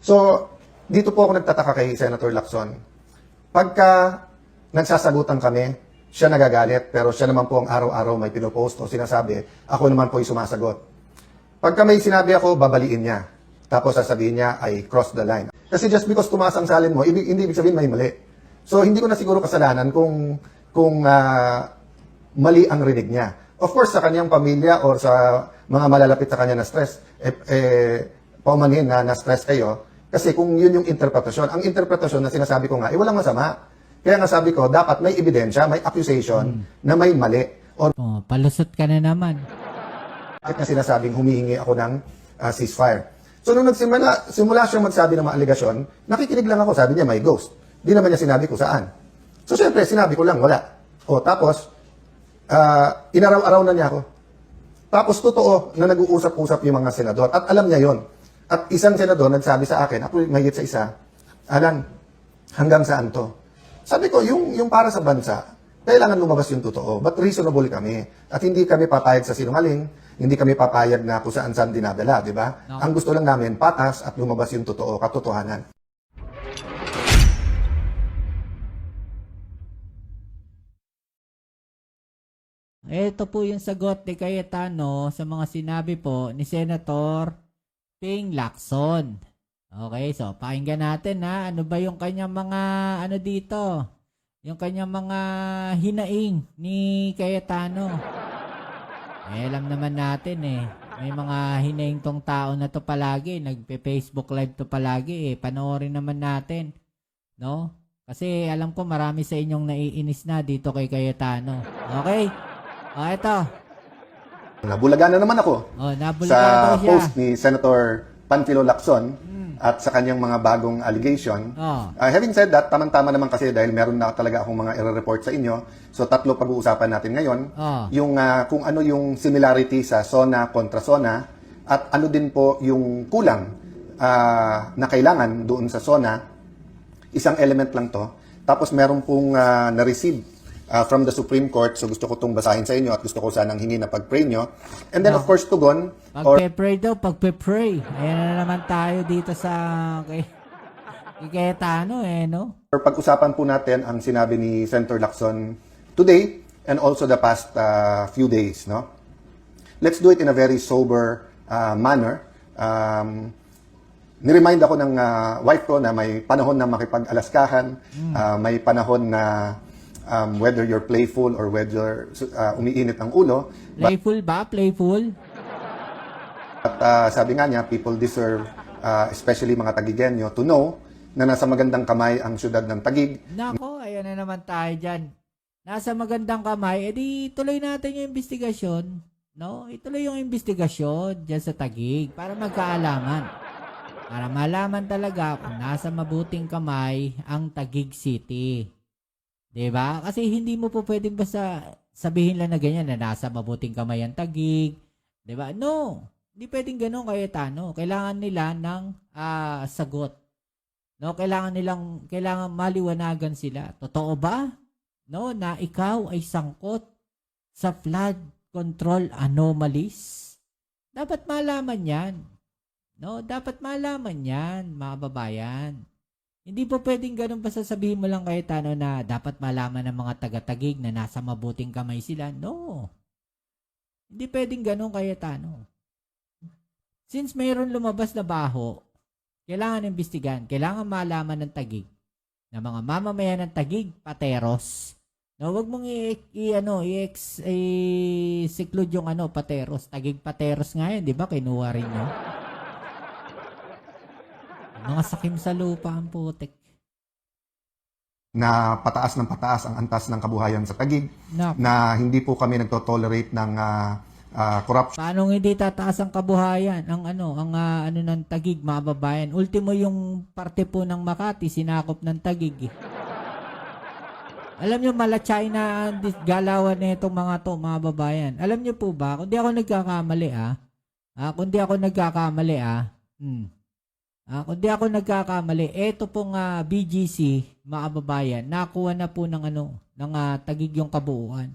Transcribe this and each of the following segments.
So, dito po ako nagtataka kay Senator Lacson. Pagka nagsasagutan kami, siya nagagalit, pero siya naman po ang araw-araw may pinopost o sinasabi, ako naman po ay sumasagot. Pagka may sinabi ako, babaliin niya. Tapos sasabihin niya, I cross the line. Kasi just because tumaas ang salin mo, hindi ibig sabihin may mali. So, hindi ko na siguro kasalanan kung mali ang rinig niya. Of course, sa kanyang pamilya or sa mga malalapit sa kanya na stress, paumanhin na na-stress kayo. Kasi kung yun yung interpretasyon, ang interpretasyon na sinasabi ko nga, walang masama. Kaya nga sabi ko, dapat may ebidensya, may accusation na may mali. Or palusot ka na naman. bakit na sinasabing humihingi ako ng ceasefire. So nung simula siyang magsabi ng mga aligasyon, nakikinig lang ako, sabi niya may ghost. Di naman niya sinabi ko saan. So syempre, sinabi ko lang, wala. O tapos, inaraw-araw na niya ako. Tapos totoo na nag-uusap-usap yung mga senador. At alam niya yon. At isang senador nagsabi sa akin, ako mahigit sa isa, Alan, hanggang saan to? Sabi ko, yung para sa bansa, kailangan lumabas yung totoo. But reasonable kami. At hindi kami papayag sa sinungaling, hindi kami papayag na kung saan-saan dinadala, di ba? No. Ang gusto lang namin, patas at lumabas yung totoo, katotohanan. Ito po yung sagot ni Cayetano sa mga sinabi po ni Senator Ping Lacson. Okay, so pakinggan natin ha. Ano ba yung kanyang mga ano dito? Yung kanyang mga hinaing ni Cayetano. Alam naman natin may mga hinaing tong tao na to palagi. Nagpe-Facebook live to palagi Panoorin naman natin. No? Kasi alam ko marami sa inyong naiinis na dito kay Cayetano. Okay? Ito. Nabulagan na naman ako Nabulagan sa daw siya. post ni Senator Panfilo Lacson at sa kanyang mga bagong allegation. Having said that, tamang-tama naman kasi dahil meron na talaga akong mga i-report sa inyo. So tatlo pag-uusapan natin ngayon. Yung kung ano yung similarity sa SONA kontra SONA at ano din po yung kulang na kailangan doon sa SONA. Isang element lang to. Tapos meron pong na-receive from the Supreme Court. So gusto ko itong basahin sa inyo at gusto ko sanang hingi na pag-pray nyo. And then of course, tugon. Pag-pray daw, pag-pray. Ayan na naman tayo dito sa kay Cayetano no? Or pag-usapan po natin ang sinabi ni Senator Lacson today and also the past few days. No? Let's do it in a very sober manner. Niremind ako ng wife ko na may panahon na makipag-alaskahan, may panahon na whether you're playful or whether umiinit ang ulo. Playful ba? Playful? At sabi nga niya, people deserve, especially mga Tagigenyo, to know na nasa magandang kamay ang syudad ng Taguig. Nako, ayan na naman tayo dyan. Nasa magandang kamay, edi tuloy natin yung investigasyon. No? Ituloy yung investigasyon dyan sa Taguig para magkaalaman. Para malaman talaga kung nasa mabuting kamay ang Taguig City. Diba? Kasi hindi mo po pwedeng basta sabihin lang na ganyan na nasa mabuting kamay ang Taguig. Diba? No. Hindi pwedeng ganun, Cayetano. Kailangan nila ng sagot. No, kailangan maliwanagan sila. Totoo ba? No, na ikaw ay sangkot sa flood control anomalies? Dapat malaman 'yan. No, dapat malaman 'yan, mga babayan. Hindi po pwedeng ganun basta sabihin mo lang, Cayetano, na dapat malaman ng mga taga-Taguig na nasa mabuting kamay sila. No. Hindi pwedeng ganun, Cayetano. Since mayroon lumabas na baho, kailangan imbestigahan. Kailangan malaman ng Taguig na mga mamamayan ng Taguig, Pateros. No, wag mong i-seclude yung Pateros. Taguig Pateros nga yan, di ba? Kinuha rin nyo. Mga sakim sa lupa ang putik. Na pataas ng pataas ang antas ng kabuhayan sa Taguig. Na hindi po kami nagto-tolerate ng corruption. Paano hindi tataas ang kabuhayan? Ang ng Taguig, mga babayan. Ultimo yung parte po ng Makati, sinakop ng Taguig. Alam nyo, malachay na galawan na itong mga to, mga babayan. Alam nyo po ba, kung di ako nagkakamali kung di ako nagkakamali, eto pong BGC, mga babayan, nakuha na po ng Taguig yung kabuuan.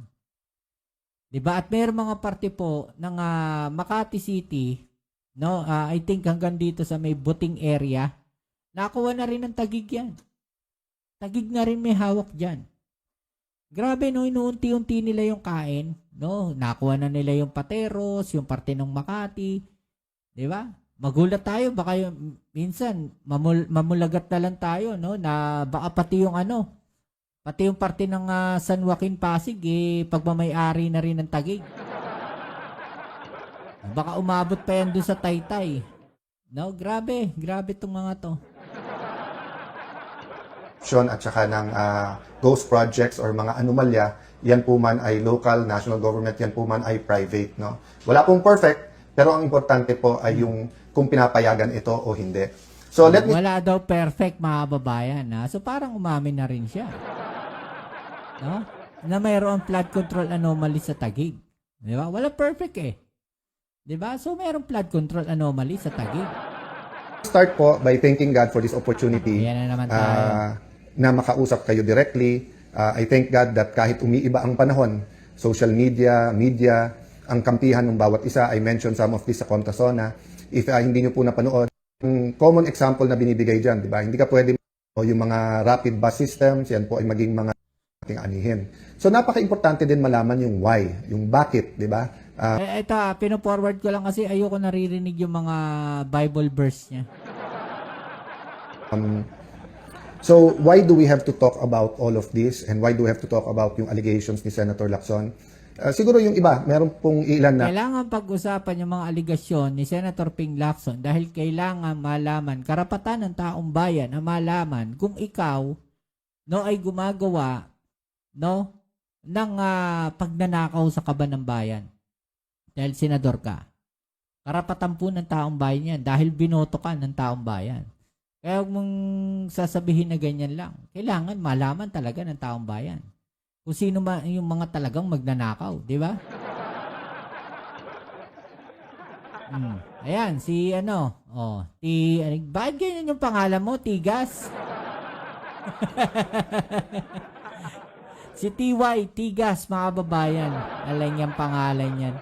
Diba? At mayroong mga parte po ng Makati City, no? I think hanggang dito sa may Buting area, Nakuha na rin ng Taguig yan. Taguig na rin may hawak dyan. Grabe, no, inuunti-unti nila yung kain, no? Nakuha na nila yung Pateros, yung parte ng Makati, di ba? Magulat tayo, baka yung, minsan, mamulagat na lang tayo, no? Na baka pati yung pati yung parte ng San Joaquin Pasig, pagmamay-ari na rin ng Taguig. Baka umabot pa yan dun sa Taytay. No, grabe itong mga to. At saka ng ghost projects or mga anomalya, yan po man ay local, national government, yan po man ay private. No? Wala pong perfect, pero ang importante po ay yung kung pinapayagan ito o hindi. So let me... Wala daw perfect, mga babayan. Ha? So parang umamin na rin siya. No? Na mayroong flood control anomaly sa Taguig. Di ba? Wala perfect eh. Di ba? So mayroong flood control anomaly sa Taguig. Start po by thanking God for this opportunity. Ayan na naman tayo. Na makausap kayo directly. I thank God that kahit umiiba ang panahon, social media, ang kampihan ng bawat isa, I mentioned some of this sa Contasona. If hindi nyo po napanood, yung common example na binibigay dyan, di ba? Hindi ka pwede yung mga rapid bus systems, yan po ay maging mga ating anihin. So napaka-importante din malaman yung why, yung bakit, di ba? Ito, pino-forward ko lang kasi ayoko naririnig yung mga Bible verse niya. So, why do we have to talk about all of this? And why do we have to talk about yung allegations ni Senator Lacson? Siguro yung iba, meron pong ilan na... Kailangan pag-usapan yung mga aligasyon ni Senator Ping Lacson dahil kailangan malaman, karapatan ng taong bayan na malaman kung ikaw ay gumagawa ng pagnanakaw sa kaban ng bayan. Dahil senador ka. Karapatan po ng taong bayan yan dahil binoto ka ng taong bayan. Kaya huwag mong sasabihin na ganyan lang. Kailangan malaman talaga ng taong bayan. Kung sino yung mga talagang magnanakaw. Di ba? Ayan, si bakit ganyan yung pangalan mo? Tigas? Si TY, Tigas, mga babayan. Alam niyang pangalan yan.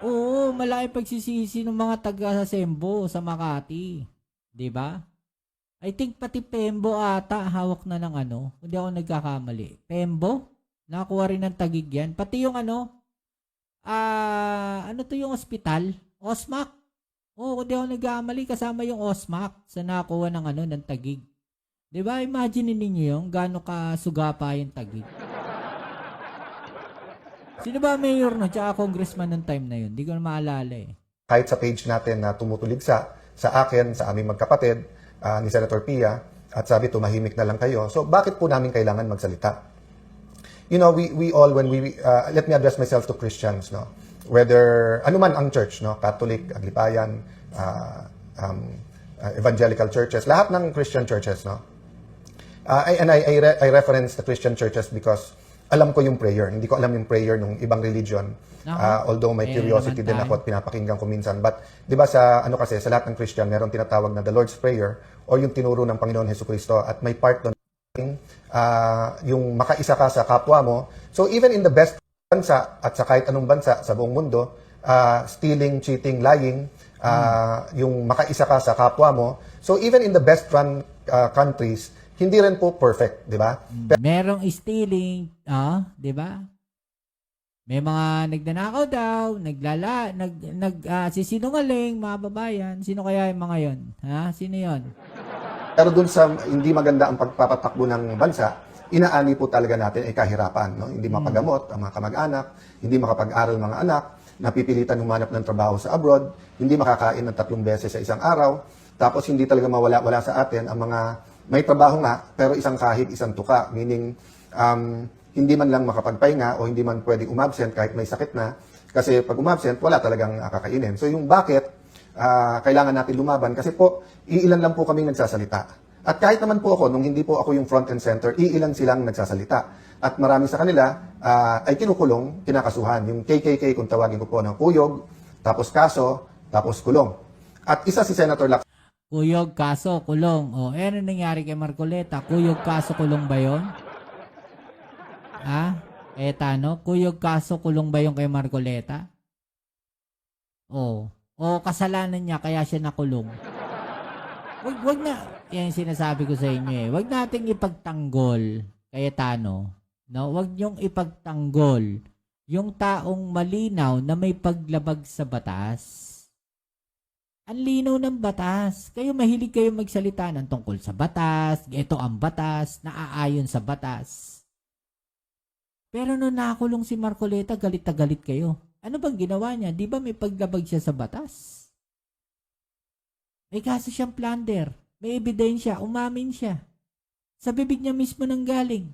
Oo, malaki pagsisisi ng mga taga sa Sembo, sa Makati. Diba? I think pati Pembo ata hawak na ng hindi ako nagkakamali. Pembo? Nakakuha rin ng Taguig yan. Pati yung yung ospital? Osmac. Oo, hindi ako nagkakamali. Kasama yung Osmac sa nakakuha ng ng Taguig. Diba? Imagine ninyo yung gaano ka sugapa yung Taguig. Sino ba mayor no? Tsaka congressman ng time na yun? Hindi ko na maalala eh. Kahit sa page natin na tumutulig sa akin, sa aming magkapatid, ni Senator Pia, at sabi, tumahimik na lang kayo. So, bakit po namin kailangan magsalita? You know, we all, let me address myself to Christians, no? Whether, anuman ang church, no? Catholic, Aglipayan, evangelical churches, lahat ng Christian churches, no? I reference the Christian churches because alam ko yung prayer. Hindi ko alam yung prayer ng ibang religion. Although may curiosity din ako at pinapakinggan ko minsan. But, di ba sa lahat ng Christian, meron tinatawag na the Lord's Prayer or yung tinuro ng Panginoon Jesucristo at may part doon yung makaisa ka sa kapwa mo. So, even in the best bansa at sa kahit anong bansa sa buong mundo, stealing, cheating, lying, yung makaisa ka sa kapwa mo. So, even in the best run countries, hindi rin po perfect, di ba? Merong stealing, di ba? May mga nagnanakaw daw, sisinungaling, mga babayan. Sino kaya yung mga yon? Sino yon? Pero dun sa hindi maganda ang pagpapatakbo ng bansa, inaani po talaga natin ay kahirapan. No? Hindi mapagamot ang mga kamag-anak, hindi makapag-aral mga anak, napipilitan humanap ng trabaho sa abroad, hindi makakain ng 3 beses sa isang araw, tapos hindi talaga mawala-wala sa atin ang mga may trabaho nga, pero isang kahig, isang tuka. Meaning, hindi man lang makapagpahinga o hindi man pwedeng umabsent kahit may sakit na. Kasi pag umabsent, wala talagang kakainin. So yung bakit, kailangan natin lumaban kasi po, iilan lang po kaming nagsasalita. At kahit naman po ako, nung hindi po ako yung front and center, iilan silang nagsasalita. At marami sa kanila ay kinukulong, kinakasuhan. Yung KKK, kung tawagin ko po ng kuyog, tapos kaso, tapos kulong. At isa si Senator Lacson. Kuyog, kaso, kulong. O, ano nangyari kay Marcoleta? Kuyog, kaso, kulong ba yun? Kuyog, kaso, kulong ba yun kay Marcoleta? O kasalanan niya, kaya siya nakulong. wag na, yan yung sinasabi ko sa inyo eh. Wag nating ipagtanggol, Cayetano. No? Wag niyong ipagtanggol yung taong malinaw na may paglabag sa batas. Ang linaw ng batas. Kayo mahilig kayo magsalita ng tungkol sa batas, ito ang batas, naaayon sa batas. Pero nung nakulong si Marcoleta, galit na galit kayo. Ano bang ginawa niya? Di ba may paglabag siya sa batas? May kaso siyang plunder. May ebidensya. Umamin siya. Sa bibig niya mismo nang galing.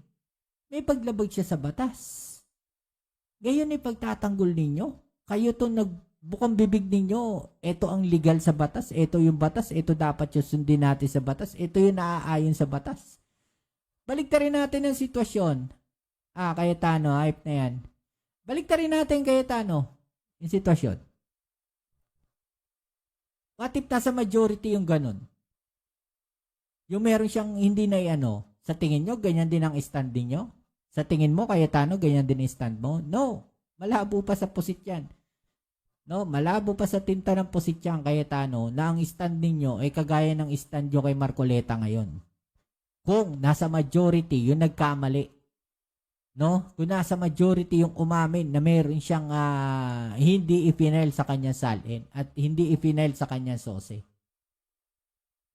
May paglabag siya sa batas. Gayon ay pagtatanggol ninyo. Kayo to nagbukang bibig ninyo. Ito ang legal sa batas. Ito yung batas. Ito dapat yung sundin natin sa batas. Ito yung naaayon sa batas. Baliktarin natin ang sitwasyon. Cayetano, hype na yan. Baliktarin natin, Cayetano, yung sitwasyon. What if nasa majority yung ganun? Yung meron siyang hindi na sa tingin nyo, ganyan din ang stand ninyo? Sa tingin mo, Cayetano, ganyan din ang stand mo? No. Malabo pa sa pusit yan. No, malabo pa sa tinta ng pusit yan, Cayetano, na ang stand ninyo ay kagaya ng stand nyo kay Marcoleta ngayon. Kung nasa majority, yung nagkamali. No? Kung nasa majority yung umamin na meron siyang hindi ipinail sa kanyang salin at hindi ipinail sa kanyang sose.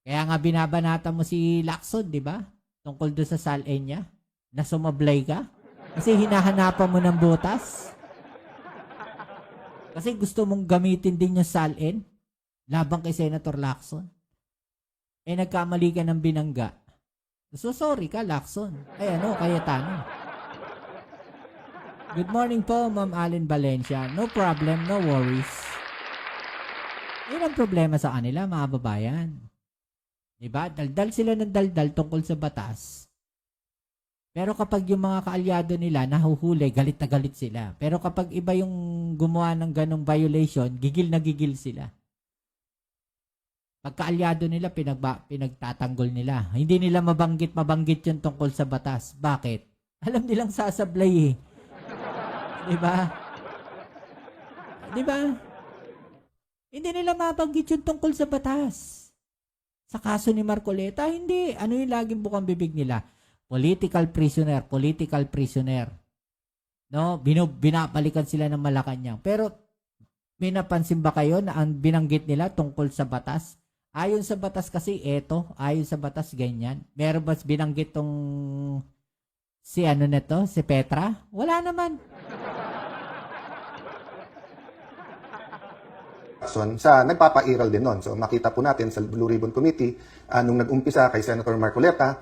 Kaya nga binabanata mo si Lacson, di ba? Tungkol doon sa salin niya. Na sumablay ka. Kasi hinahanapan mo ng butas. Kasi gusto mong gamitin din yung salin laban kay Senator Lacson. Nagkamali ka ng binangga. So sorry ka, Lacson. Cayetano. Good morning po, Ma'am Allen Valencia. No problem, no worries. Yun ang problema sa kanila, mga babayan. Diba? Daldal sila ng daldal tungkol sa batas. Pero kapag yung mga kaalyado nila nahuhuli, galit na galit sila. Pero kapag iba yung gumawa ng ganong violation, gigil na gigil sila. Pag kaalyado nila, pinagtatanggol nila. Hindi nila mabanggit yung tungkol sa batas. Bakit? Alam nilang sasablay eh. Diba? Hindi nila mabanggit yung tungkol sa batas. Sa kaso ni Marcoleta, hindi. Ano yung laging bukang bibig nila? Political prisoner. No? Binabalikan sila ng Malacanang. Pero, may napansin ba kayo na ang binanggit nila tungkol sa batas? Ayon sa batas kasi, ayon sa batas, ganyan. Meron ba binanggit tong si Petra? Wala naman. Sa nagpapairal din nun. So makita po natin sa Blue Ribbon Committee, nung nag-umpisa kay Senator Marcoleta,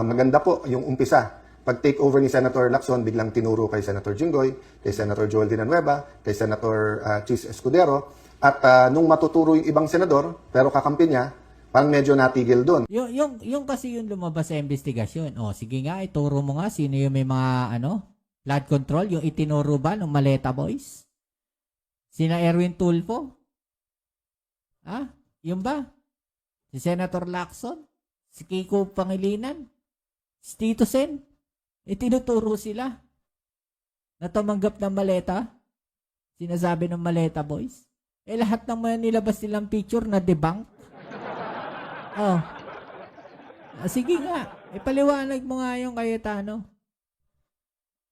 maganda po yung umpisa. Pag take over ni Senator Lacson, biglang tinuro kay Senator Jinggoy, kay Senator Joel Villanueva, kay Senator Chis Escudero, at nung matuturo yung ibang senador, pero kakampi niya, parang medyo natigil doon. Yung kasi yung lumabas sa investigasyon. Sige nga, ituro mo nga sino yung may mga flood control, yung itinuro ba ng Maleta Boys? Sina Erwin Tulfo? Yung ba? Si Senator Lacson? Si Kiko Pangilinan? Si Tito Sen? Itinuturo sila na tumanggap ng maleta? Sinasabi ng Maleta Boys? Lahat ng mga nilabas nilang picture na debunk? Sige nga. Ipaliwanag mo nga yung Cayetano.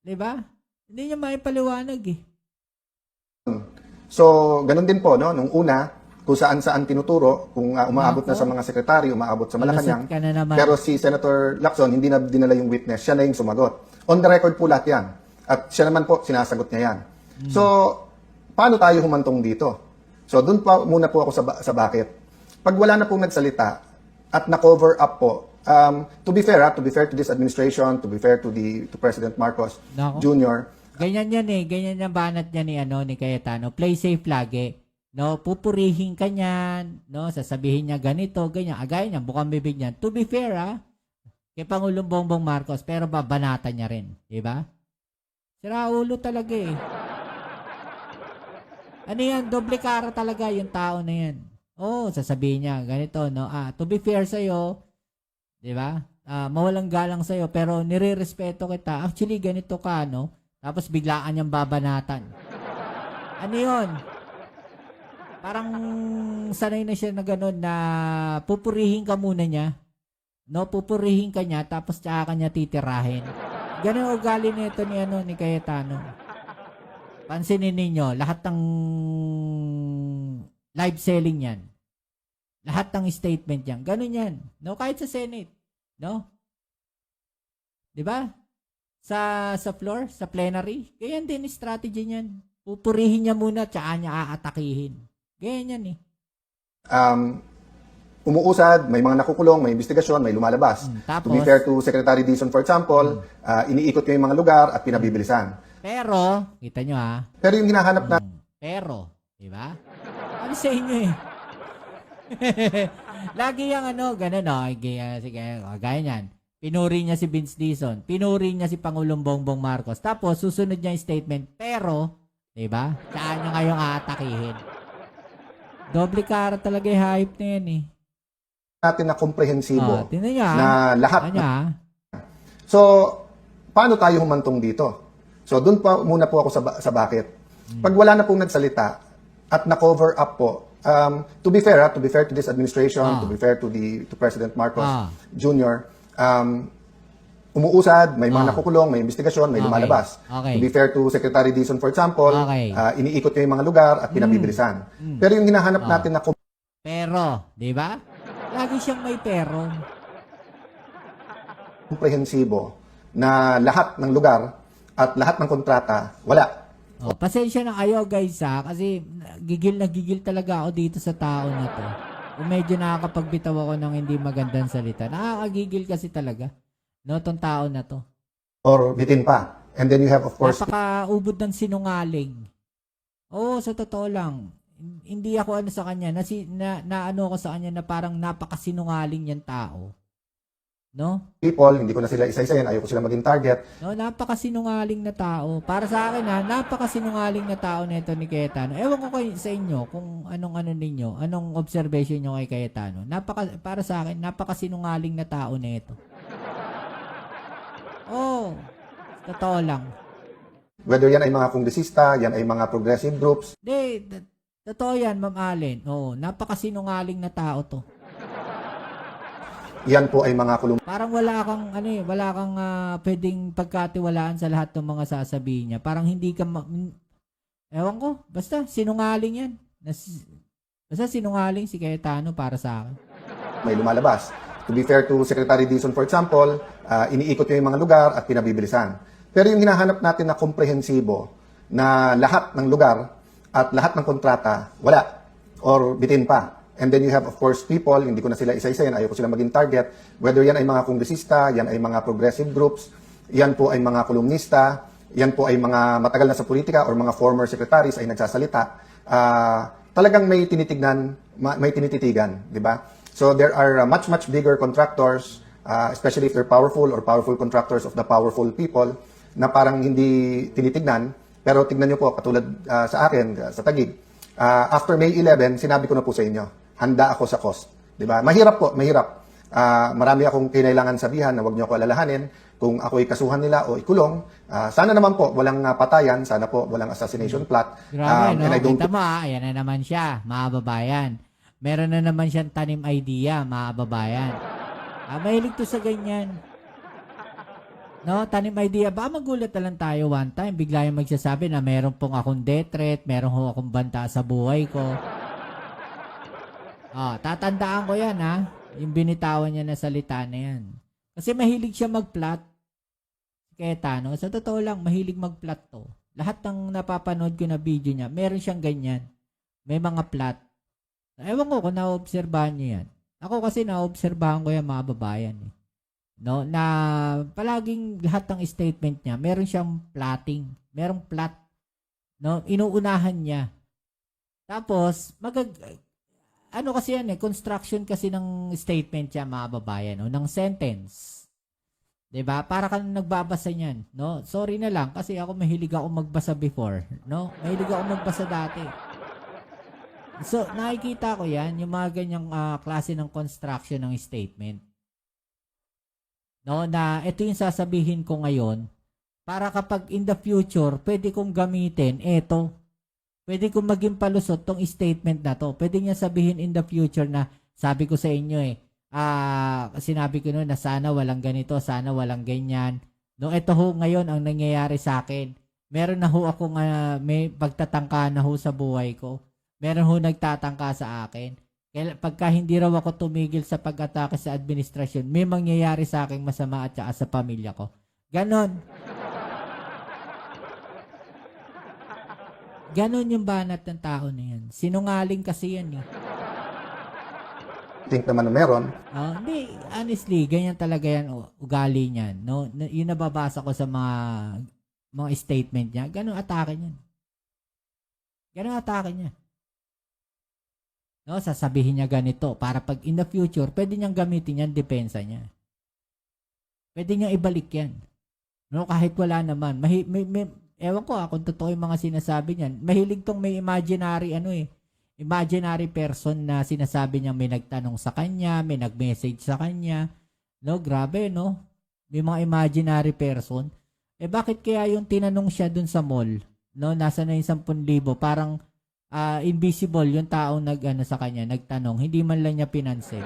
Diba? Hindi niya maipaliwanag eh. So, ganun din po, no? Nung una, kung saan-saan tinuturo, kung umaabot na sa mga sekretary, umaabot sa Malacanang. Pero si Senator Lacson, hindi na dinala yung witness, siya na yung sumagot. On the record po lahat yan. At siya naman po, sinasagot niya yan. So, paano tayo humantong dito? So, dun pa muna po ako sa bakit. Pag wala na pong nagsalita at na-cover up po, to be fair to this administration, to be fair to President Marcos Jr., ganyan yan eh. Ganyan yung banat niya ni Cayetano. Play safe lagi. No, pupurihin ka niyan, no, sasabihin niya ganito, ganyan, agay niya, bukang bibig niyan. To be fair, kay Pangulong Bongbong Marcos, pero babanatan niya rin, di ba? Sira ulo talaga eh. Ano yan, doble cara talaga yung tao na yan. Sasabihin niya, ganito, no, to be fair sa'yo, di ba? Mawalang galang sa'yo, pero nire-respeto kita. Actually, ganito ka, no? Tapos biglaan niyang babanatan. Ano yun? Parang sanay na siya na gano'n na pupurihin ka muna niya. No, pupurihin ka niya tapos tsaka ka niya titirahin. Ganun ang ugali nito ni Cayetano. Pansinin ninyo, lahat ng live selling yan. Lahat ng statement yan. Ganun yan. No, kahit sa Senate. No? 'Di ba? Sa floor, sa plenary, ganyan din strategy niyan. Pupurihin niya muna tsaka niya aatakihin. Ganyan yan eh. Umuusad, may mga nakukulong, may investigasyon, may lumalabas. Tapos, To be fair to Secretary Dizon, for example, iniikot niya yung mga lugar at pinabibilisan. pero, kita nyo ha, Pero yung hinahanap na pero, di ba? Ano sa inyo eh? Lagi yung ganun gaya niyan. Pinuri niya si Vince Dizon, pinuri niya si Pangulong Bongbong Marcos, tapos susunod niya yung statement, pero, di ba? Saan niya ngayong aatakihin? Doble cara talaga yung hype na yan eh. natin na komprehensibo Tingnan niya ha. na lahat. Tingnan niya ha. So, paano tayo humantong dito? So, doon pa muna po ako sa bakit. Pag wala na pong nagsalita at na-cover up po, to be fair to this administration, to be fair to President Marcos Jr., umuusad, may mga nakukulong, may investigasyon, may lumalabas. Okay. To be fair to Secretary Dizon, for example, iniikot niya yung mga lugar at pinabibilisan. Pero yung hinahanap natin na Pero, di ba? Lagi siyang may pero. komprehensibo na lahat ng lugar at lahat ng kontrata, wala. Pasensya na kayo guys ha, kasi gigil na gigil talaga ako dito sa tao na to. Kung medyo nakakapagbitaw ako ng hindi magandang salita. Nakakagigil kasi talaga. No, tong tao na to. Or bitin pa. And then you have, of course, Napakaubod ng sinungaling. Oo, sa totoo lang. Hindi ako sa kanya, na ako sa kanya na parang napakasinungaling yan tao. No? people, hindi ko na sila isa-isayin, ayaw ko sila maging target. No, napakasinungaling na tao. Para sa akin napakasinungaling na tao nito ni Cayetano. Ewan ko sa inyo kung anong observation nyo kay Cayetano. Para sa akin, napakasinungaling na tao nito. Oh, totoo lang. Whether yan ay mga kongresista, yan ay mga progressive groups, Totoo yan, Ma'am Allen. Oh, napakasinungaling na tao to. yan po ay mga kulong Parang wala kang pwedeng pagkatiwalaan sa lahat ng mga sasabihin niya. Parang hindi ka ewan ko, basta sinungaling yan. Basta sinungaling si Cayetano para sa akin. may lumalabas. To be fair to Secretary Dizon, for example, iniikot niya yung mga lugar at pinabibilisan. Pero yung hinahanap natin na komprehensibo na lahat ng lugar at lahat ng kontrata, wala. Or bitin pa. And then you have, of course, people, hindi ko na sila isa-isayin, ayaw ko sila maging target. Whether yan ay mga kongresista, yan ay mga progressive groups, yan po ay mga kolumnista, yan po ay mga matagal na sa politika or mga former secretaries ay nagsasalita. Talagang may tinitignan, may tinititigan, di ba? So there are much bigger contractors, especially if they're powerful or powerful contractors of the powerful people, na parang hindi tinitignan. Pero tignan nyo po, katulad sa akin, sa Taguig, after May 11, sinabi ko na po sa inyo, handa ako sa cost. Diba? Mahirap po, mahirap. Marami akong kinailangan sabihan na huwag nyo ako alalahanin kung ako'y kasuhan nila o ikulong. Sana naman po, walang patayan. Sana po, walang assassination plot. Grabe, no? And I don't Kita mo ayan na naman siya, mga babayan. Meron na naman siyang tanim idea, mga babayan. Mahilig to sa ganyan. No, tanim idea. Baka magulat na lang tayo one time. Bigla yung magsasabi na meron pong akong death threat, meron ho akong banta sa buhay ko. Tatandaan ko yan ha. Yung binitawan niya na salita na yan. Kasi mahilig siya mag-plot. Cayetano, sa totoo lang, mahilig mag-plot to. Lahat ng napapanood ko na video niya, meron siyang ganyan. May mga plot. Ewan ko kung naobserbahan niyo yan. Ako kasi naobserbahan ko yan, mga babayan eh. No, na palaging lahat ng statement niya, meron siyang plotting, merong plot. No, inuunahan niya. Tapos kasi yan construction kasi ng statement niya, mga babayan, no, ng sentence. 'Di ba? Para kang nagbabasa niyan, no? Sorry na lang kasi ako mahilig ako magbasa before, no? Mahilig ako magbasa dati. So, nakikita ko yan, yung mga ganyang klase ng construction ng statement. No, na ito yung sasabihin ko ngayon para kapag in the future, pwede kong gamitin ito. Pwede kong maging palusot tong statement na to. Pwede niya sabihin in the future na sabi ko sa inyo sinabi ko noon na sana walang ganito, sana walang ganyan. No, ito ho ngayon ang nangyayari sa akin. Meron na ho akong may pagtatangka na ho sa buhay ko. Meron ho nagtatangka sa akin. Kaya pagka hindi raw ako tumigil sa pag-atake sa administrasyon, may mangyayari sa aking masama at saka sa pamilya ko. Ganon. Ganon yung banat ng tao na yan. Sinungaling kasi yan eh. Think naman na meron. Hindi, honestly, ganyan talaga yan, ugali niyan. No? Yung nababasa ko sa mga statement niya, ganon atake niyan. Ganon atake niya. No, sasabihin niya ganito para pag in the future, pwede niyang gamitin yan, depensa niya. Pwede niyang ibalik yan. No, kahit wala naman. Ewan ko kung totoo yung mga sinasabi niyan. Mahilig tong may imaginary imaginary person na sinasabi niya may nagtanong sa kanya, may nag-message sa kanya. No, grabe, no? May mga imaginary person. Bakit kaya yung tinanong siya dun sa mall, no, nasa na yung 10,000, parang invisible yung taong sa kanya, nagtanong, hindi man lang niya pinansin.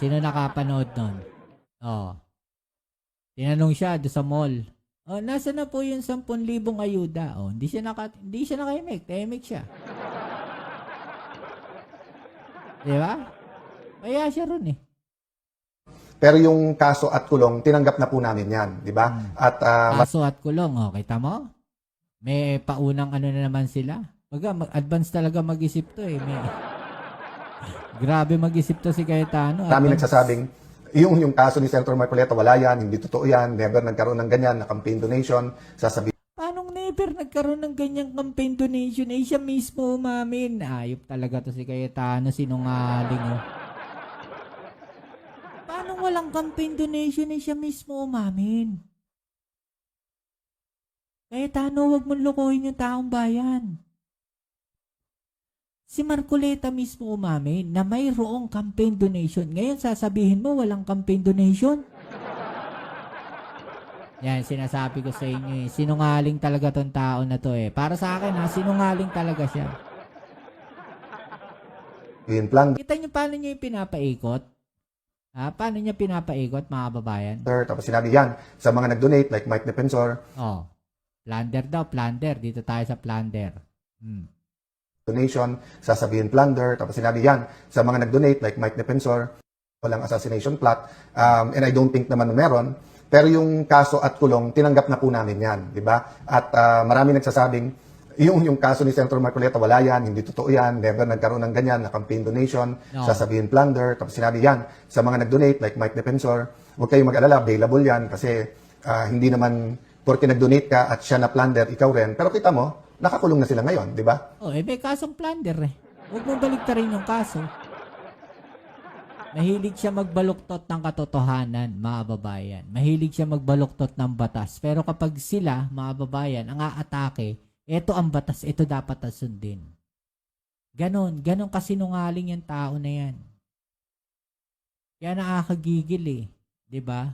Sino nakapanood nun? Tinanong siya doon sa mall. Nasa na po yung 10,000 ayuda? Hindi siya nakahimik. Tahimik siya. Di ba? Kaya siya ron eh. Pero yung kaso at kulong, tinanggap na po namin yan, di ba? At Kaso at kulong, kita mo? May paunang na naman sila. Advance talaga mag-isip to eh. Grabe mag-isip to si Cayetano. marami nagsasabing, yung kaso ni Senator Marcoleta, wala yan, hindi totoo yan, never nagkaroon ng ganyan, na campaign donation, sasabihin Paano never nagkaroon ng ganyang campaign donation? Siya mismo umamin. Ayop talaga to si Cayetano, sinungaling oh. Paano walang campaign donation? Siya mismo umamin. Cayetano, wag mong lokohin yung taong bayan. Si Marcoleta mismo umamin na mayroong campaign donation. Ngayon sasabihin mo walang campaign donation? Yan, sinasabi ko sa inyo sinungaling talaga tong tao na to eh. Para sa akin sinungaling talaga siya. plan Kita niyo paano niya yung pinapaikot? Paano niya pinapaikot, mga kababayan? tapos sinabi yan sa mga nag-donate like Mike Defensor, Plunder daw, plunder. Dito tayo sa plunder. donation, sasabihin plunder, tapos sinabi yan sa mga nag-donate like Mike Defensor, walang assassination plot, and I don't think naman na meron, pero yung kaso at kulong, tinanggap na po namin yan, di ba? At marami nagsasabing, yung kaso ni Senator Marcoleta, wala yan, hindi totoo yan, never nagkaroon ng ganyan, na campaign donation, sasabihin plunder, tapos sinabi yan sa mga nag-donate like Mike Defensor, huwag kayong mag-alala, available yan, kasi hindi naman porque nag-donate ka at siya na plunder, ikaw rin, pero kita mo, nakakulong na sila ngayon, di ba? May kasong plunder eh. Huwag mo baliktarin yung kaso. Mahilig siya magbaluktot ng katotohanan, mga babayan. Mahilig siya magbaluktot ng batas. Pero kapag sila, mga babayan, ang aatake, ito ang batas, ito dapat sundin. Ganon kasinungaling yung tao na yan. Kaya nakakagigil eh. Di ba?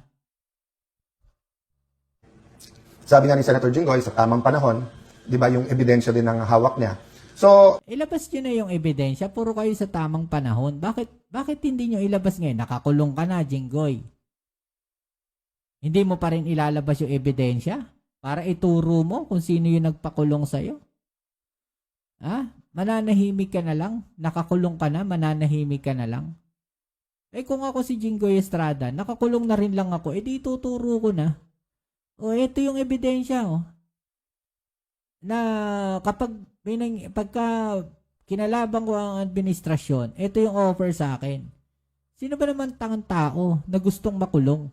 Sabi nga ni Senator Jinggoy, sa tamang panahon, di ba, yung ebidensya din ng hawak niya. So, ilabas nyo na yung ebidensya, puro kayo sa tamang panahon. Bakit hindi nyo ilabas ngayon? Nakakulong ka na, Jinggoy. Hindi mo pa rin ilalabas yung ebidensya para ituro mo kung sino yung nagpakulong sa'yo? Mananahimik ka na lang? Nakakulong ka na, mananahimik ka na lang? Kung ako si Jinggoy Estrada, nakakulong na rin lang ako, di tuturo ko na. Ito yung ebidensya, na pagka kinalabang ko ang administrasyon, ito yung offer sa akin. Sino ba naman tangang tao na gustong makulong?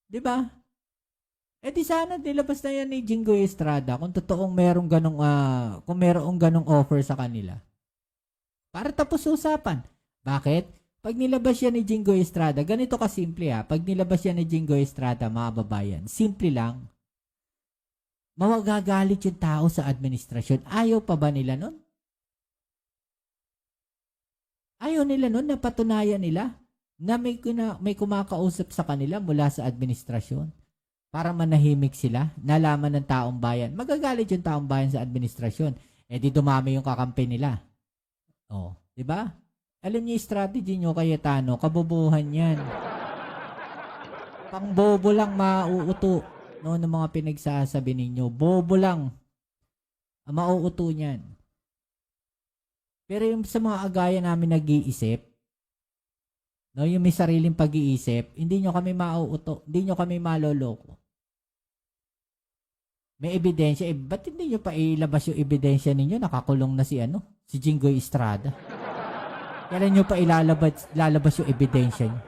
Di ba? Di sana nilabas na yan ni Jinggoy Estrada kung totoong merong ganong offer sa kanila. Para tapos usapan. Bakit? Pag nilabas yan ni Jinggoy Estrada, ganito kasimple Pag nilabas yan ni Jinggoy Estrada, mga babayan, simple lang. Mawagagalit yung tao sa administrasyon. Ayaw pa ba nila nun? Ayaw nila nun na patunayan nila na may kumakausap sa kanila mula sa administrasyon. para manahimik sila, nalaman ng taong bayan. Magagalit yung taong bayan sa administrasyon. Eh di dumami yung kakampi nila. Oh, di ba? Alam niyo yung strategy niyo, Cayetano, kabobohan yan. Pangbobo lang mauuto no, ng mga pinagsasabi ninyo. Bobo lang ang mauuto niyan. Pero yung sa mga agaya namin nag-iisip, no, yung may sariling pag-iisip, hindi nyo kami mauuto, hindi nyo kami maloloko. May ebidensya, ba't hindi nyo pa ilabas yung ebidensya ninyo? Nakakulong na si Jinggoy Estrada. Kailan nyo pa ilalabas yung ebidensya nyo?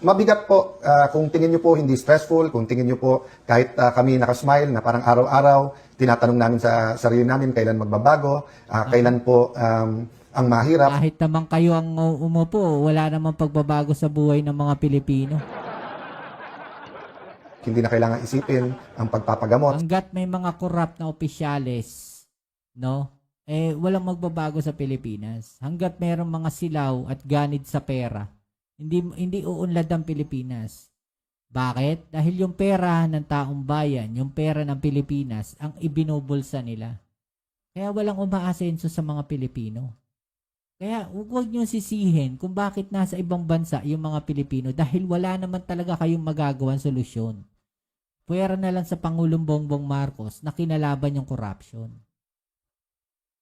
Mabigat po kung tingin nyo po hindi stressful, kung tingin nyo po kahit kami nakasmile na parang araw-araw, tinatanong namin sa sarili namin kailan magbabago, kailan po ang mahirap. Kahit naman kayo ang umupo, wala namang pagbabago sa buhay ng mga Pilipino. Hindi na kailangan isipin ang pagpapagamot. Hanggat may mga corrupt na opisyales, no? Eh, walang magbabago sa Pilipinas. Hanggat mayroong mga silaw at ganid sa pera, hindi uunlad ang Pilipinas. Bakit? Dahil yung pera ng taong bayan, yung pera ng Pilipinas, ang ibinubulsa nila. Kaya walang umaasenso sa mga Pilipino. Kaya huwag nyo sisihin kung bakit nasa ibang bansa yung mga Pilipino dahil wala naman talaga kayong magagawang solusyon. Pwera na lang sa Pangulong Bongbong Marcos na kinalaban yung corruption.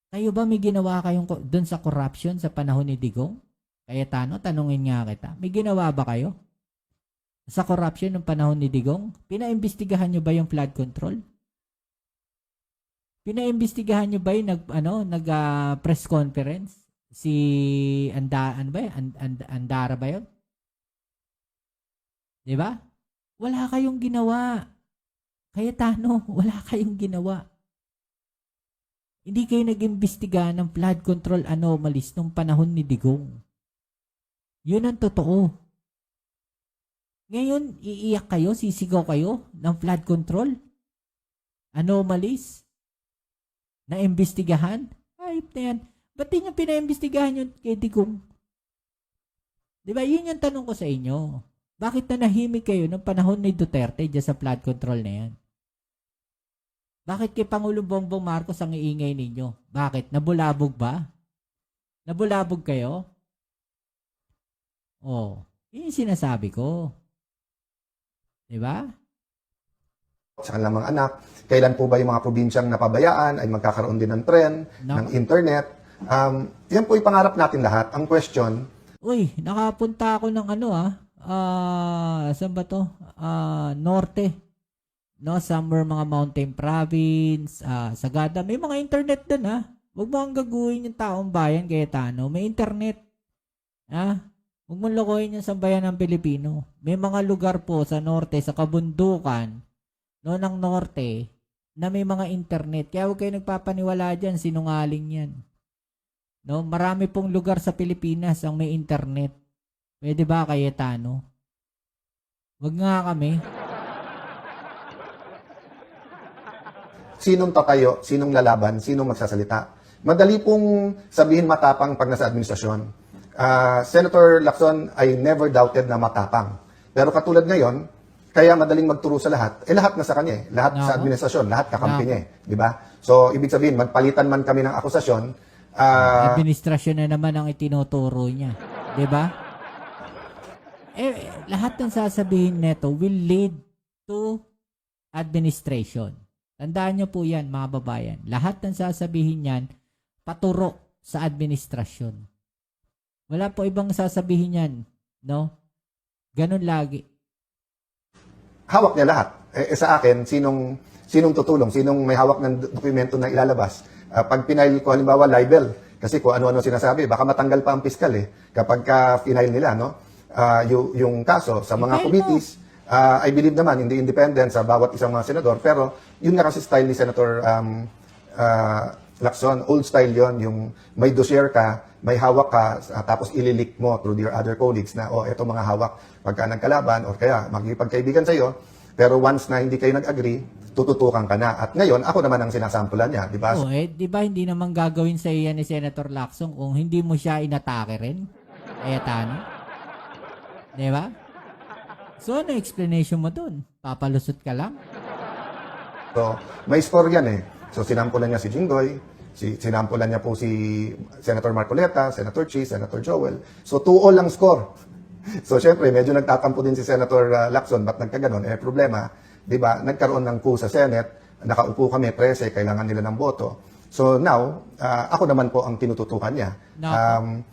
Kayo ba may ginawa kayong doon sa corruption sa panahon ni Digong? Cayetano, tanungin nga kita. May ginawa ba kayo? Sa corruption ng panahon ni Digong? Pinaimbestigahan nyo ba yung flood control? Pinaimbestigahan nyo ba yung press conference? Si Andara ba yun? Di ba? Wala kayong ginawa. Cayetano, wala kayong ginawa. Hindi kayo nag-imbestiga ng flood control anomalies nung panahon ni Digong. Yun ang totoo. Ngayon, iiyak kayo, sisigaw kayo ng flood control anomalies na imbestigahan? Ayop na yan. Ba't di nyo pinaimbestigahan yun kay Digong? Diba? Yun yung tanong ko sa inyo. Bakit na nahimik kayo ng panahon ni Duterte dyan sa flood control na yan? Bakit kay Pangulong Bongbong Marcos ang iingay ninyo? Bakit? Nabulabog ba? Nabulabog kayo? Oh, yun yung sinasabi ko. Diba? Sa kanilang mga anak, kailan po ba yung mga probinsyang napabayaan ay magkakaroon din ng tren, ng internet. Yan po yung pangarap natin lahat. Ang question, uy, nakapunta ako ng saan ba to? Norte. No, somewhere mga mountain province, Sagada. May mga internet dun Huwag mo ang gaguhin yung taong bayan, Cayetano. May internet. Huwag mo lokohin yung sambayan ng Pilipino. May mga lugar po sa norte, sa kabundukan, no, ng norte, na may mga internet. Kaya huwag kayo nagpapaniwala dyan, sinungaling yan. No, marami pong lugar sa Pilipinas ang may internet. Pwede ba, Cayetano? Huwag nga kami. sinong tatayo, sinong lalaban, sinong magsasalita. Madali pong sabihin matapang pag nasa administrasyon. Senator Lacson, I never doubted na matapang. Pero katulad ngayon, kaya madaling magturo sa lahat, lahat na sa kanya Lahat sa administrasyon, lahat kakampi niya Di ba? So, ibig sabihin, magpalitan man kami ng akusasyon, administrasyon na naman ang itinuturo niya. Di ba? Lahat ng sasabihin neto will lead to administration. Tandaan niyo po yan, mga babayan. Lahat ng sasabihin yan, paturo sa administrasyon. Wala po ibang sasabihin yan. No? Ganun lagi. Hawak niya lahat. Sa akin, sinong tutulong? Sinong may hawak ng dokumento na ilalabas? Pag pinail ko, halimbawa, libel. Kasi kung ano-ano sinasabi, baka matanggal pa ang piskal kapag pinail nila, no? Yung kaso sa mga committees, I believe naman in the independence sa bawat isang mga senador, pero yun nga kasi style ni Senator Lacson, old style yon, yung may dossier ka, may hawak ka, tapos ililik mo through your other colleagues na, eto mga hawak pagka nagkalaban, or kaya magkipagkaibigan sa'yo, pero once na hindi kayo nag-agree, tututukan ka na. At ngayon, ako naman ang sinasampulan niya, di ba? Di ba hindi naman gagawin sa iya ni Senator Lacson kung hindi mo siya inatake rin? Cayetano? Di ba? So, ano explanation mo dun? Papalusot ka lang? So, may score yan eh. So, sinampulan niya si Jinggoy, sinampulan niya po si Senator Marcoleta, Senator Chi, Senator Joel. So, 2-all lang score. So, syempre, medyo nagtatampo din si Senator Lacson. Ba't nagkaganon? Problema, di ba, nagkaroon ng coup sa Senate, nakaupo kami, 13, kailangan nila ng boto. So, now, ako naman po ang tinututukan niya. No.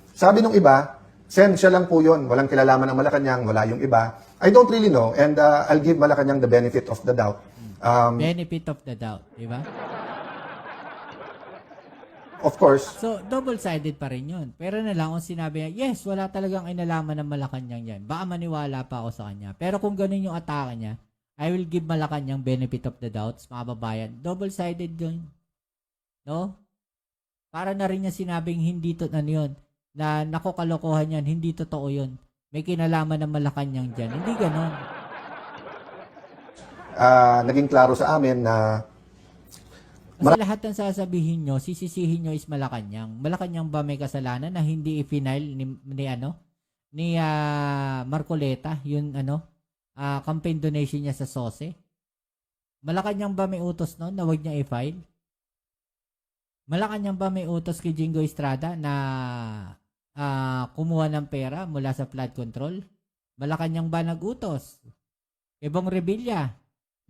Sabi nung iba, Sen, siya lang po yun. Walang kilalaman ng Malacanang, wala yung iba. I don't really know, and I'll give Malacanang the benefit of the doubt. Benefit of the doubt, di ba? Of course, So, double-sided pa rin yun. Pero na lang kung sinabi niya, yes, wala talagang inalaman ng Malacanang yan. Baka maniwala pa ako sa kanya. Pero kung ganun yung atake niya, I will give Malacanang benefit of the doubt, mga babayan. Double-sided yun. No? Para na rin niya sinabing hindi to, ano yun, na naku, kalokohan yan, hindi totoo yun. May kinalaman ng Malacanang dyan. Hindi ganun. naging klaro sa amin na Kasi lahat ng sasabihin nyo, sisisihin nyo is Malacanang. Malacanang ba may kasalanan na hindi i-final ni Marcoleta, yung campaign donation niya sa SOSE? Malacanang ba may utos noon na wag niya i-file? Malacanang ba may utos kay Jingo Estrada na kumuha ng pera mula sa flood control? Malacanang ba nag-utos kay Bong Revilla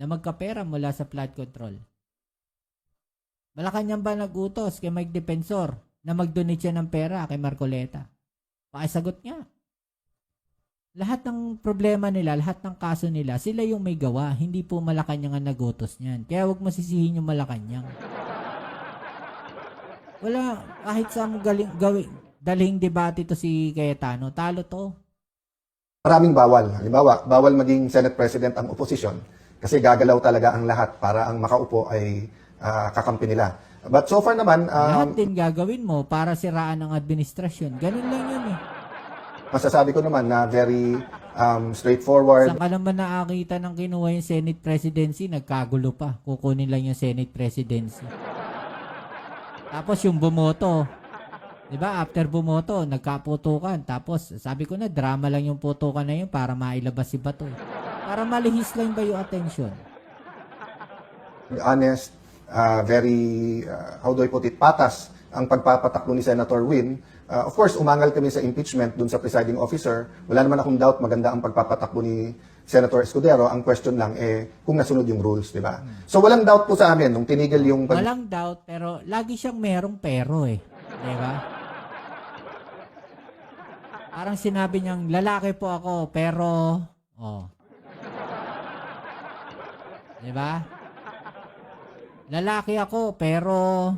na magkapera mula sa flood control? Malacanang ba nag-utos kay Mike Defensor na mag-donate siya ng pera kay Marcoleta? Pakisagot niya. Lahat ng problema nila, lahat ng kaso nila, sila yung may gawa. Hindi po Malacanang ang nag-utos niyan. Kaya huwag mo sisihin yung Malacanang. Wala, kahit sa dalhing debate to si Cayetano, talo to. maraming bawal. Halimbawa, bawal maging Senate President ang oposisyon kasi gagalaw talaga ang lahat para ang makaupo ay kakampi nila. But so far naman, Lahat din gagawin mo para siraan ang administrasyon. Ganun lang yun eh. masasabi ko naman na very straightforward. Saan ka naman nakakita ng kinuha yung Senate Presidency, nagkagulo pa. Kukunin lang yung Senate Presidency. Tapos yung bumoto, di ba, after bumoto, nagkaputukan. Tapos sabi ko na, drama lang yung putukan na yun para mailabas si Bato. Para malihis lang ba yung attention? Honest, very, how do I put it, patas ang pagpapatakbo ni Senator Win. Of course, umangal kami sa impeachment dun sa presiding officer. Wala naman akong doubt maganda ang pagpapatakbo ni Senator Escudero. Ang question lang kung nasunod yung rules, di ba? So walang doubt po sa amin nung tinigil yung Walang doubt, pero lagi siyang merong pero eh. Di ba? Parang sinabi niyang, lalaki po ako, pero, Di ba? Lalaki ako, pero,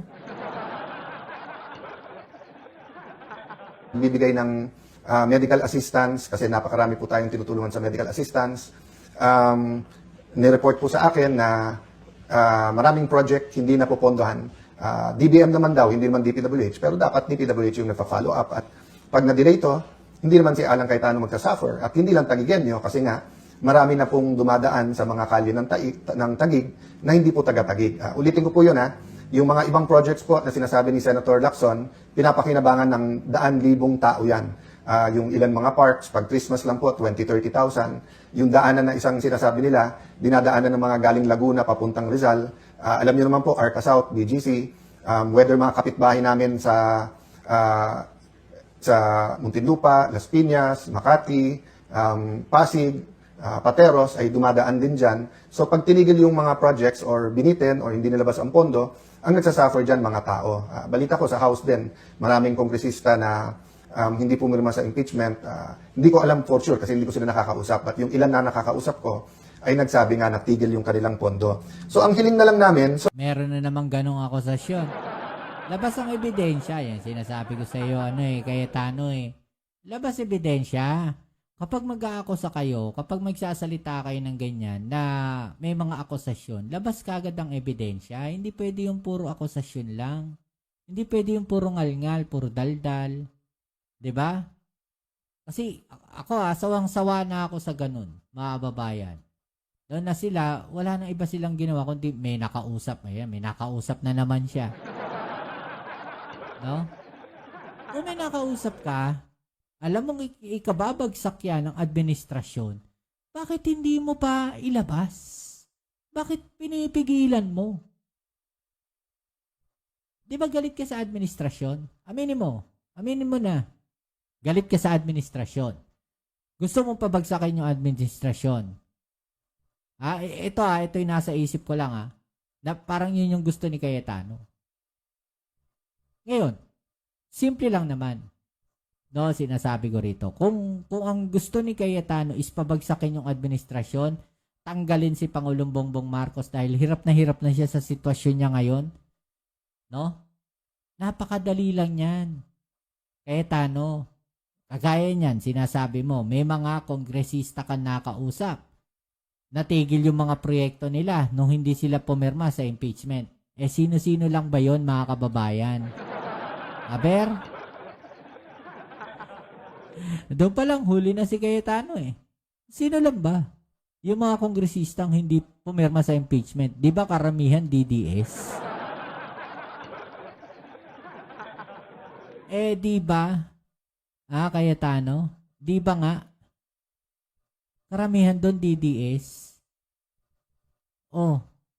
bibigay ng medical assistance kasi napakarami po tayong tinutulungan sa medical assistance. Nireport po sa akin na maraming project hindi napopondohan. DBM naman daw, hindi naman DPWH, pero dapat DPWH yung nagpa-follow up. At pag na-delay to, hindi naman si Alan Cayetano magsasuffer. At hindi lang Tagigenyo kasi nga marami na pong dumadaan sa mga kalye ng Taguig na hindi po taga-Taguig. Ulitin ko po yun Yung mga ibang projects po na sinasabi ni Senator Lacson, pinapakinabangan ng daan-libong tao yan. Yung ilan mga parks, pag Christmas lang po, 20-30,000. Yung daanan na isang sinasabi nila, dinadaanan ng mga galing Laguna, papuntang Rizal. Alam niyo naman po, Arca South, BGC, whether mga kapitbahay namin sa Muntinlupa, Las Piñas, Makati, Pasig, Pateros ay dumadaan din dyan. So pag tinigil yung mga projects or binitin or hindi nilabas ang pondo, ang nagsasuffer dyan mga tao. Balita ko sa House din, maraming kongresista na hindi pumirma sa impeachment. Hindi ko alam for sure kasi hindi ko sila nakakausap. But yung ilan na nakakausap ko ay nagsabi nga natigil yung kanilang pondo. So ang hiling na lang namin, meron na namang ganong akusasyon. Labas ang ebidensya. Yan, sinasabi ko sa iyo, Cayetano Labas ebidensya. Kapag mag-aakusa kayo, kapag magsasalita kayo ng ganyan na may mga akusasyon, labas kagad ang ebidensya. Hindi pwede yung puro akusasyon lang. Hindi pwede yung puro ngal-ngal, puro daldal. 'Di ba? Kasi ako sawang-sawa na ako sa ganun, mga babayan. Doon na sila, wala nang iba silang ginawa kundi may nakausap. Ayan, may nakausap na naman siya. No? Kung may nakausap ka, alam mong ikababagsak yan ng administrasyon, bakit hindi mo pa ilabas? Bakit pinipigilan mo? Di ba galit ka sa administrasyon? Aminin mo na. Galit ka sa administrasyon. Gusto mong pabagsakin yung administrasyon. Ito yung nasa isip ko lang na parang yun yung gusto ni Cayetano. Ngayon, simple lang naman. No, sinasabi ko rito. Kung ang gusto ni Cayetano is pabagsakin yung administrasyon, tanggalin si Pangulong Bongbong Marcos dahil hirap na siya sa sitwasyon niya ngayon. No? Napakadali lang yan. Cayetano, kagaya niyan, sinasabi mo, may mga kongresista ka nakausap. Natigil yung mga proyekto nila nung hindi sila pumirma sa impeachment. Sino-sino lang ba yon mga kababayan? Aber? Doon pa lang, huli na si Cayetano Sino lang ba? Yung mga kongresistang hindi pumirma sa impeachment. Di ba karamihan DDS? Di ba? Cayetano? Di ba nga? Karamihan doon DDS.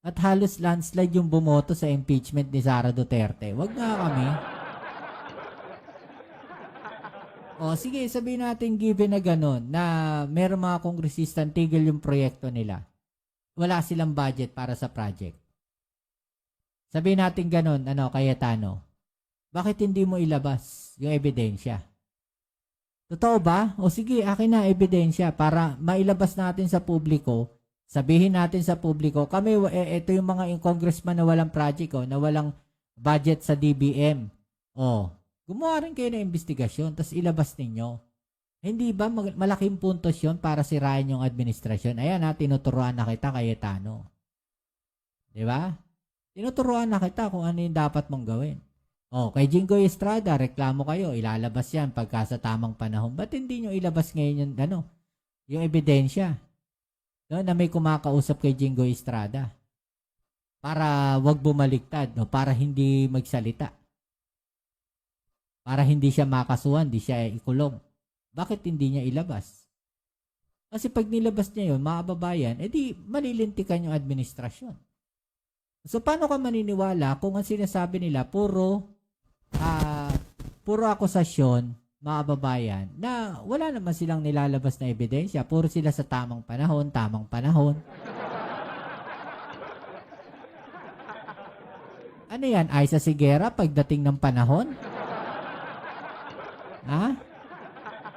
At halos landslide yung bumoto sa impeachment ni Sara Duterte. Wag nga kami. Sige, sabihin natin given na gano'n, na meron mga kongresistang tigil yung proyekto nila. Wala silang budget para sa project. Sabihin natin gano'n, Cayetano, bakit hindi mo ilabas yung ebidensya? Totoo ba? Sige, akin na ebidensya para mailabas natin sa publiko. Sabihin natin sa publiko, kami, ito yung mga congressman na walang project, na walang budget sa DBM. Gumawa rin kayo ng investigasyon, tapos ilabas ninyo. Hindi ba malaking puntos yun para sirain yung administrasyon? Ayan tinuturuan na kita, Cayetano. Di ba? Tinuturuan na kita kung ano yung dapat mong gawin. Kay Jinggoy Estrada, reklamo kayo, ilalabas yan pagka sa tamang panahon. Ba't hindi nyo ilabas ngayon yung ebidensya? Na may kumakausap kay Jinggoy Estrada. Para wag bumaliktad, para hindi magsalita. Para hindi siya makasuhan, hindi siya ikulong. Bakit hindi niya ilabas? Kasi pag nilabas niya yun, mga kababayan, di malilintikan yung administrasyon. So, paano ka maniniwala kung ang sinasabi nila, puro akusasyon, mga kababayan, na wala naman silang nilalabas na ebidensya. Puro sila sa tamang panahon. Ano yan? Ay sa Sigera pagdating ng panahon?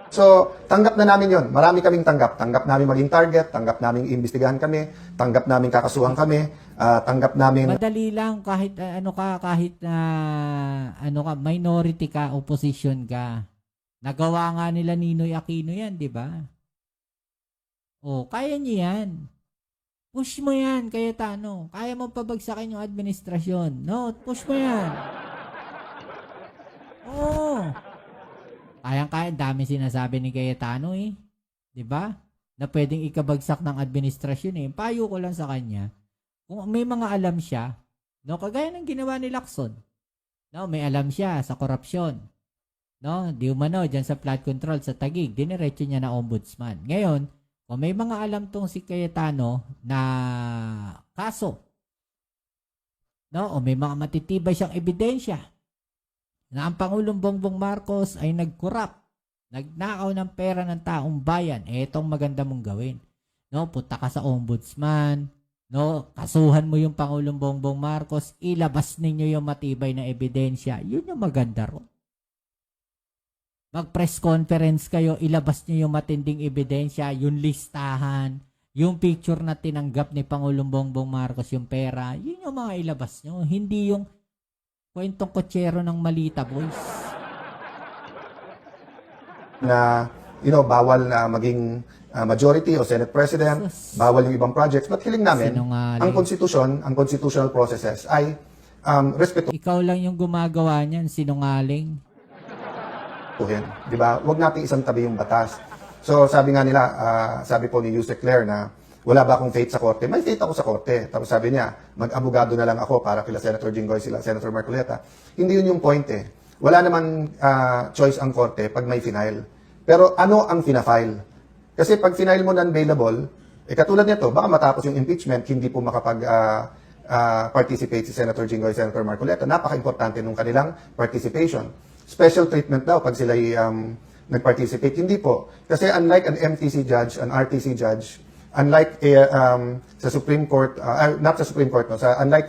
So, tanggap na namin yon. Marami kaming tanggap. Tanggap namin maging target, tanggap namin imbestigahan kami, tanggap namin kakasuhan kami, tanggap namin... Madali lang kahit minority ka, opposition ka. Nagawa nga nila Ninoy Aquino yan, di ba? Kaya niyo yan. Push mo yan, Cayetano. Kaya mo pabagsakin yung administrasyon. Push mo yan. Kaya dami sinasabi ni Cayetano Di ba? Na pwedeng ikabagsak ng administrasyon Payo ko lang sa kanya. Kung may mga alam siya, kagaya ng ginawa ni Lacson. May alam siya sa korupsyon. Di umano dyan sa flood control sa Taguig, diniretso niya na ombudsman. Ngayon, kung may mga alam tong si Cayetano na kaso, o may mga matitibay siyang ebidensya, na ang Pangulong Bongbong Marcos ay nagkurap, nagnakaw ng pera ng taong bayan, itong maganda mong gawin. Punta ka sa ombudsman, kasuhan mo yung Pangulong Bongbong Marcos, ilabas ninyo yung matibay na ebidensya. Yun yung maganda ron. Mag-press conference kayo, ilabas nyo yung matinding ebidensya, yung listahan, yung picture na tinanggap ni Pangulong Bongbong Marcos yung pera, yun yung mga ilabas nyo. Hindi yung kwentong kotsero ng Malita Boys. Na, bawal na maging majority o Senate President, bawal yung ibang projects. But hiling namin, ang constitutional processes ay respetuhin. Ikaw lang yung gumagawa niyan, sinungaling. Di ba? Huwag nating isang tabi yung batas. So, sabi nga nila, sabi po ni Yusek Claire na wala ba akong faith sa korte? May faith ako sa korte. Tapos sabi niya, mag-abogado na lang ako para kila Senator Jinggoy, sila Senator Marcoleta. Hindi yun yung point Wala naman choice ang korte pag may final. Pero ano ang fina-file? Kasi pag final mo non-bailable, katulad nito, baka matapos yung impeachment, hindi po participate si Senator Jinggoy, Senator Marcoleta. Napaka-importante nung kanilang participation. Special treatment daw pag sila nag-participate. Hindi po. Kasi unlike an MTC judge, an RTC judge, unlike sa Supreme Court, not sa Supreme Court, no, unlike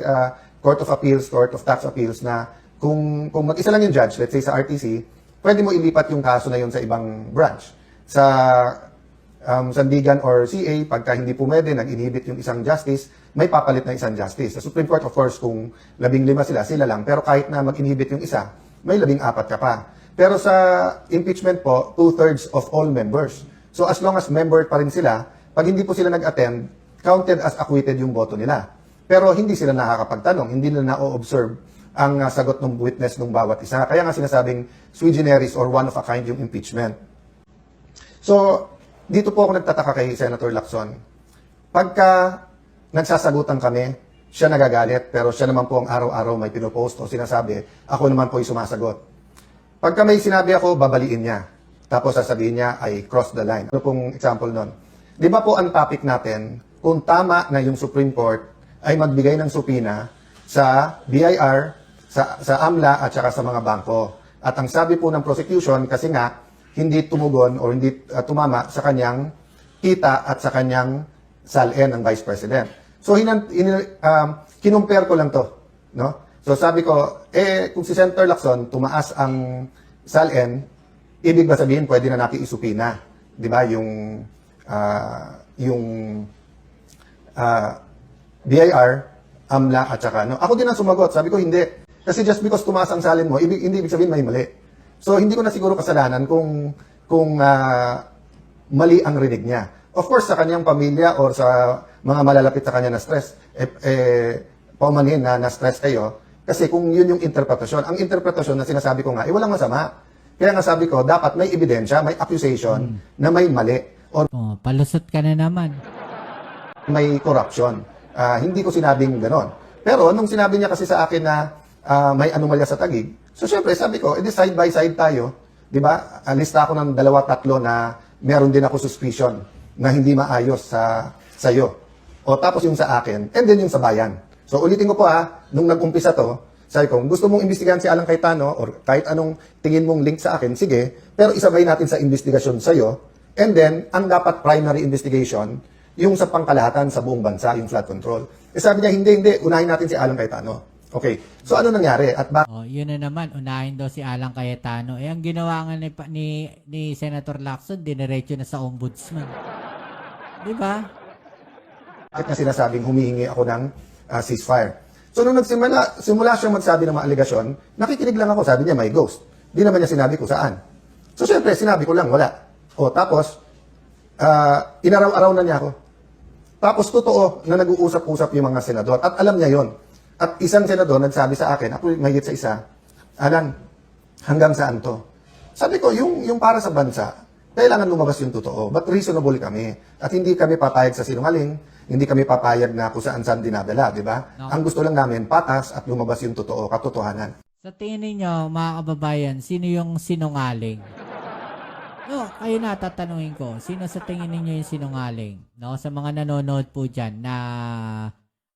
Court of Appeals, Court of Tax Appeals, na kung mag-isa lang yung judge, let's say sa RTC, pwede mo ilipat yung kaso na yun sa ibang branch. Sa Sandigan or CA, pagka hindi po pwede, nag-inhibit yung isang justice, may papalit na isang justice. Sa Supreme Court, of course, kung 15 sila lang. Pero kahit na mag-inhibit yung isa, may 14 ka pa. Pero sa impeachment po, 2/3 of all members. So as long as member pa rin sila, pag hindi po sila nag-attend, counted as acquitted yung boto nila. Pero hindi sila nakakapagtanong, hindi nila na-observe ang sagot ng witness ng bawat isa. Kaya nga sinasabing sui generis or one of a kind yung impeachment. So, dito po ako nagtataka kay Senator Lacson. Pagka nagsasagutan kami, siya nagagalit, pero siya naman po ang araw-araw may pinopost o sinasabi, ako naman po ay sumasagot. Pagka may sinabi ako, babaliin niya. Tapos sasabihin niya, I cross the line. Ano pong example nun? Di ba po ang topic natin, kung tama na yung Supreme Court ay magbigay ng supina sa BIR, sa AMLA at saka sa mga bangko. At ang sabi po ng prosecution, kasi nga, hindi tumugon o hindi tumama sa kanyang kita at sa kanyang SALN ng Vice President. So, kinumpare ko lang to. No? So, sabi ko, kung si Senator Lacson tumaas ang SALN, ibig ba sabihin, pwede na natin isupina. Di ba? Yung BIR, AMLA, at saka, no? Ako din ang sumagot. Sabi ko, hindi. Kasi just because tumaas ang SALN mo, hindi ibig sabihin may mali. So, hindi ko na siguro kasalanan kung mali ang rinig niya. Of course, sa kanyang pamilya or sa mga malalapit sa kanya na stress, paumanhin na stress kayo. Kasi kung yun yung interpretasyon, ang interpretasyon na sinasabi ko nga, walang masama. Kaya nga sabi ko, dapat may ebidensya, may accusation na may mali or Palusot ka na naman. may corruption. Hindi ko sinabing ganon. Pero nung sinabi niya kasi sa akin na may anomalya sa Taguig, so syempre sabi ko, edi side by side tayo. Di ba? Lista ako ng 2-3 na meron din ako suspicion na hindi maayos sa iyo. O tapos yung sa akin, and then yung sa bayan. So ulitin ko po nung nag-umpisa to, sabi ko, gusto mong imbestigahan si Alan Cayetano or kahit anong tingin mong link sa akin, sige, pero isabay natin sa investigasyon sa iyo. And then, ang dapat primary investigation, yung sa pangkalahatan sa buong bansa, yung flood control. Sabi niya, hindi, unahin natin si Alan Cayetano. Okay, so ano nangyari? At Yun na naman, unahin daw si Alan Cayetano. Ang ginawa nga ni Senator Lacson, diniretso na sa ombudsman. Di ba? bakit na sinasabing humihingi ako ng ceasefire? So nung simula siyang magsabi ng mga aligasyon, nakikinig lang ako, sabi niya may ghost. Di naman niya sinabi kung saan. So syempre, sinabi ko lang, wala. O tapos, inaraw-araw na niya ako. Tapos totoo na nag-uusap-usap yung mga senador. At alam niya yon. At isang senador nagsabi sa akin, ako mahigit sa isa, Alan, hanggang saan to? Sabi ko, yung para sa bansa, kailangan lumabas yung totoo. But reasonable kami. At hindi kami papayag sa sinungaling, hindi kami papayag na kung saan-saan dinadala, di ba? No. Ang gusto lang namin, patas at lumabas yung totoo, katotohanan. Sa tingin ninyo, mga kababayan, sino yung sinungaling? No, kayo na tatanungin ko, sino sa tingin ninyo yung sinungaling? No, sa mga nanonood po dyan na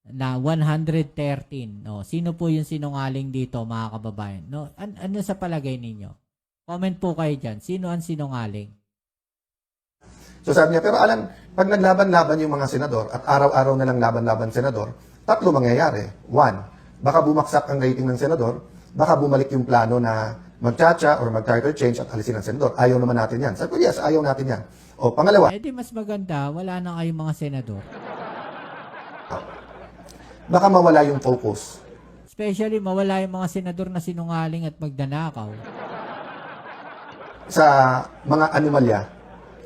113, no, sino po yung sinungaling dito, mga kababayan? No, ano sa palagay ninyo? Comment po kayo dyan, sino ang sinungaling? So sabi niya, pero Alan, pag naglaban-laban yung mga senador at araw-araw na lang laban-laban senador, 3 mangyayari. 1, baka bumaksak ang rating ng senador, baka bumalik yung plano na mag-chacha or mag-charter change at alisin ng senador. Ayaw naman natin yan. Sabi ko, yes, ayaw natin yan. O pangalawa, Eh di mas maganda, wala na kayong mga senador. baka mawala yung focus Especially, mawala yung mga senador na sinungaling at magdanakaw. sa mga anomalya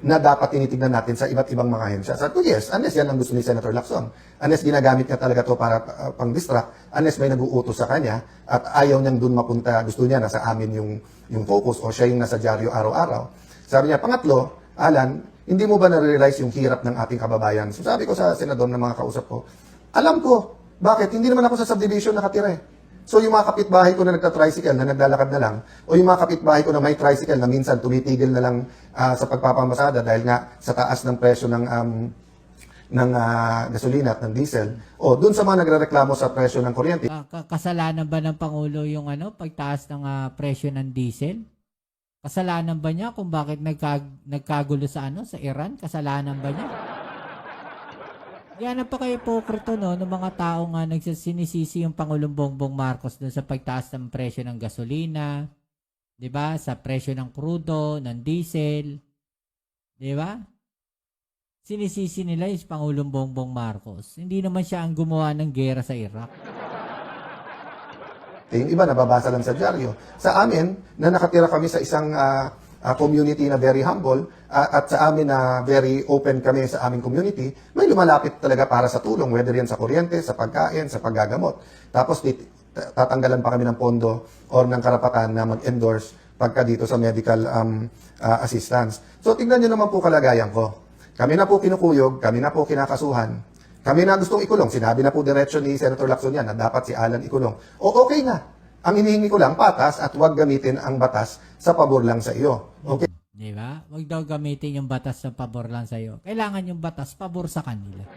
na dapat tinitignan natin sa iba't ibang mga ahensya. Sabi ko, yes, unless yan ang gusto ni Senator Lacson. Unless ginagamit niya talaga to para pang-distract, unless may nag-uutos sa kanya at ayaw niyang dun mapunta, gusto niya nasa amin yung focus o siya yung nasa dyaryo araw-araw. Sabi niya, pangatlo, Alan, hindi mo ba na-realize yung hirap ng ating kababayan? So sabi ko sa senador na mga kausap ko, alam ko, bakit? Hindi naman ako sa subdivision nakatira eh. So yung mga kapitbahay ko na nagta-tricycle na naglalakad na lang, o yung mga kapitbahay ko na may tricycle na minsan tumitigil na lang sa pagpapamasada dahil nga sa taas ng presyo ng gasolina at ng diesel, o dun sa mga nagrereklamo sa presyo ng kuryente, Kasalanan ba ng Pangulo yung pagtaas ng presyo ng diesel? Kasalanan ba niya kung bakit nagkagulo sa sa Iran? Kasalanan ba niya? Yan ang paka-ipokrito ng mga tao nga nagsinisisi yung Pangulong Bongbong Marcos doon sa pagtaas ng presyo ng gasolina, 'di ba? Sa presyo ng krudo, ng diesel, 'di ba? Sinisisi nila yung Pangulong Bongbong Marcos. Hindi naman siya ang gumawa ng gera sa Iraq. yung iba nababasa lang sa dyaryo. Sa amin, na nakatira kami sa isang community na very humble, at sa amin na very open kami sa aming community, may lumalapit talaga para sa tulong, whether yan sa kuryente, sa pagkain, sa paggagamot. Tapos tatanggalan pa kami ng pondo or ng karapatan na mag-endorse pagka dito sa medical assistance. So tingnan nyo naman po kalagayan ko. Kami na po kinukuyog, kami na po kinakasuhan, kami na gustong ikulong. Sinabi na po diretsyo ni Senator Lacson yan na dapat si Alan ikulong. O okay na. Ang hinihingi ko lang, patas at huwag gamitin ang batas sa pabor lang sa iyo. Okay? Di ba? Huwag daw gamitin yung batas sa pabor lang sa'yo. Kailangan yung batas pabor sa kanila.